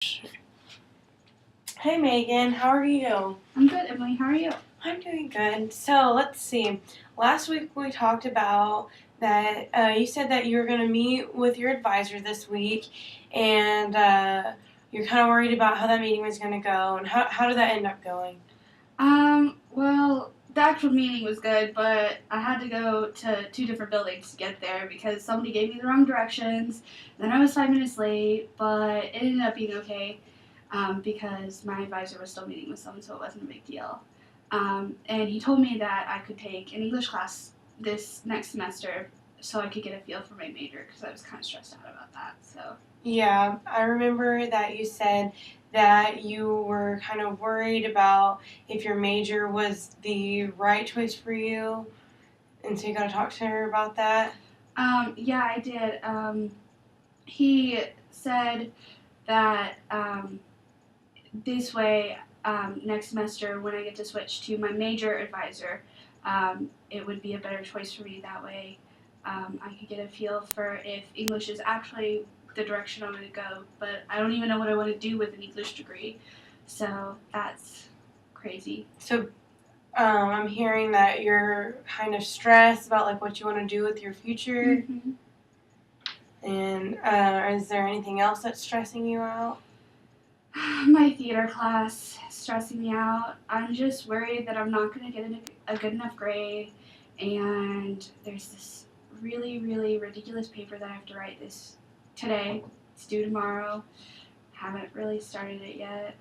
Hey Megan, how are you? I'm good, Emily. How are you? I'm doing good. So let's see. Last week we talked about that you said that you were going to meet with your advisor this week, and you're kind of worried about how that meeting was going to go, and how did that end up going? Well, the actual meeting was good, but I had to go to two different buildings to get there because somebody gave me the wrong directions. Then I was 5 minutes late, but it ended up being okay because my advisor was still meeting with someone, so it wasn't a big deal. And he told me that I could take an English class this next semester so I could get a feel for my major because I was kind of stressed out about that. So. Yeah, I remember that you said that you were kind of worried about if your major was the right choice for you, and so you got to talk to her about that. Yeah, I did. He said that this way, next semester, when I get to switch to my major advisor, it would be a better choice for me. That way, I could get a feel for if English is actually the direction I'm going to go. But I don't even know what I want to do with an English degree, so that's crazy. So I'm hearing that you're kind of stressed about like what you want to do with your future. Mm-hmm. And is there anything else that's stressing you out? My theater class is stressing me out. I'm just worried that I'm not going to get a good enough grade, and there's this really, really ridiculous paper that I have to write this today. It's due tomorrow. Haven't really started it yet.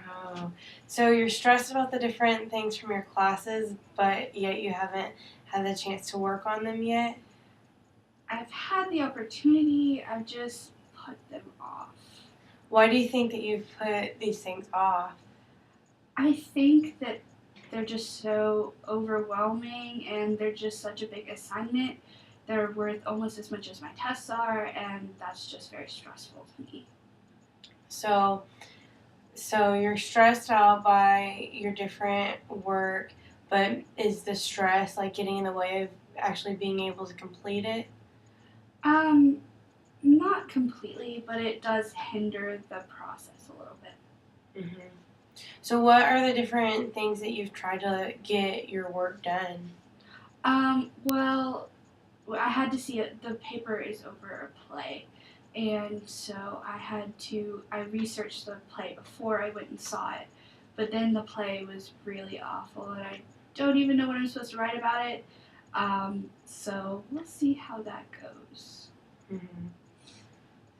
Oh, so you're stressed about the different things from your classes, but yet you haven't had the chance to work on them yet? I've had the opportunity, I've just put them off. Why do you think that you've put these things off? I think that they're just so overwhelming and they're just such a big assignment. They're worth almost as much as my tests are, and that's just very stressful to me. So, so you're stressed out by your different work, but is the stress like getting in the way of actually being able to complete it? Um, Not completely, but it does hinder the process a little bit. Mm-hmm. So, what are the different things that you've tried to get your work done? Well, I had to see it. The paper is over a play, and so I researched the play before I went and saw it, but then the play was really awful, and I don't even know what I'm supposed to write about it. So we'll see how that goes. Mm-hmm.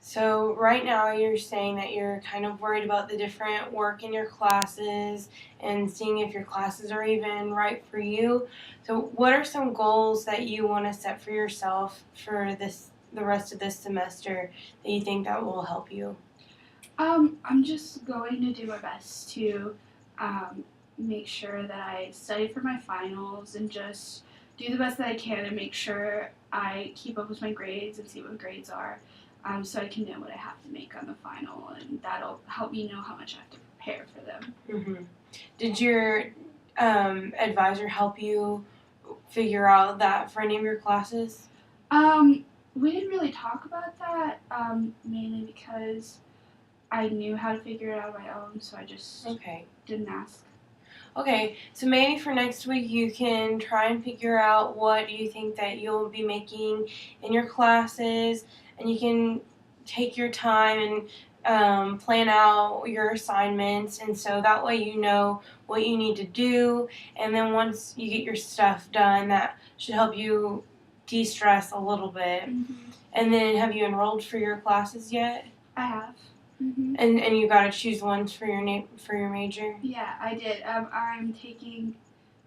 So, right now you're saying that you're kind of worried about the different work in your classes and seeing if your classes are even right for you. So, what are some goals that you want to set for yourself for the rest of this semester that you think that will help you? I'm just going to do my best to um, make sure that I study for my finals and just do the best that I can and make sure I keep up with my grades and see what grades are, so I can know what I have to make on the final, and that'll help me know how much I have to prepare for them. Mm-hmm. Did your advisor help you figure out that for any of your classes? We didn't really talk about that, mainly because I knew how to figure it out on my own, so I just Okay. didn't ask. Okay, so maybe for next week you can try and figure out what you think that you'll be making in your classes, and you can take your time and plan out your assignments, and so that way you know what you need to do, and then once you get your stuff done, that should help you de-stress a little bit. Mm-hmm. And then have you enrolled for your classes yet? I have. Mm-hmm. And you got to choose ones for your major? Yeah, I did. I'm taking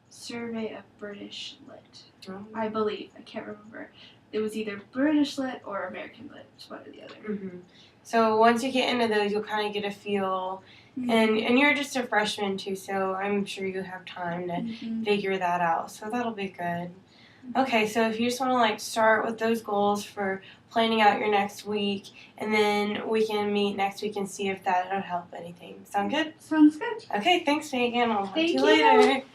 Survey of British Lit. Oh. I believe. I can't remember. It was either British Lit or American Lit. It's one or the other. Mm-hmm. So once you get into those, you'll kind of get a feel. Mm-hmm. And you're just a freshman too, so I'm sure you have time to figure that out. So that'll be good. Okay, so if you just want to like start with those goals for planning out your next week, and then we can meet next week and see if that would help anything. Sound good? Sounds good. Okay, thanks, Megan. I'll talk to Thank you you. later.